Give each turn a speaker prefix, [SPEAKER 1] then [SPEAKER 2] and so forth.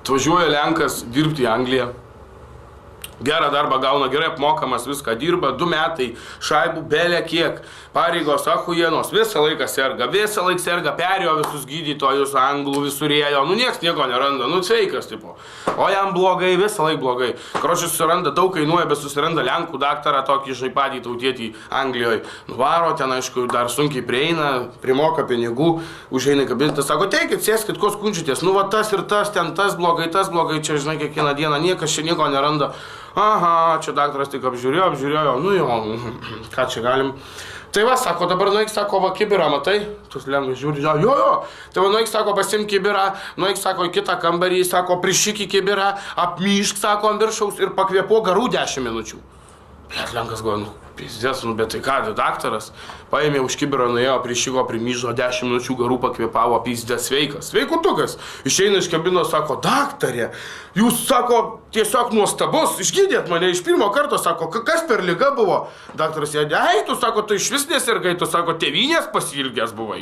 [SPEAKER 1] Atvažiuoja Lenkas dirbti į Angliją. Gerą darbą gauna, gerai apmokamas, viską dirba, 2 metai, šaibų belė kiek, pareigos ahujienos, visą laiką serga, perėjo visus gydytojus, anglų visur ėjo, nieks nieko neranda, sveikas, tipo. O jam blogai, visą laiką blogai. Karočiui susiranda, daug kainuoja, bet susiranda Lenkų daktarą, tokį žaipadį tautietį Anglijoje. Varo ten, aišku, dar sunkiai prieina, primoka pinigų, užeina į kabinetą, sako, teikit, sėskit, ko skundžiatės, tas ir tas, ten tas blogai, čia, žinai, kiekvieną dieną, niekas čia nieko neranda. Aha, čia daktaras tik apžiūrėjo, ką čia galim. Tai va, sako, dabar nueik, sako, va, kibirą, matai? Tus lengvai žiūri, jo. Tai va, nueik, sako, pasim kibirą, nueik, sako, į kitą kambarį, sako, prišyk į kibirą, apmyšk, sako, ant viršaus ir pakvėpuok garų 10 minučių. Blet, Lenkas galvoja, pizdės, bet tai ką, daktaras paėmė už kibirą, nuėjo, prišyko, primyžo, 10 minučių garų pakvėpavo, pizdės, sveikas. Sveikutukas. Išeina iš kabinos, sako, daktarė, jūs, sako, tiesiog nuostabus, išgydėt mane iš pirmo karto, sako, kas per liga buvo? Daktaras, tu, sako, tu išvis nesirgai, tu, sako, tėvynės pasiilgęs buvai.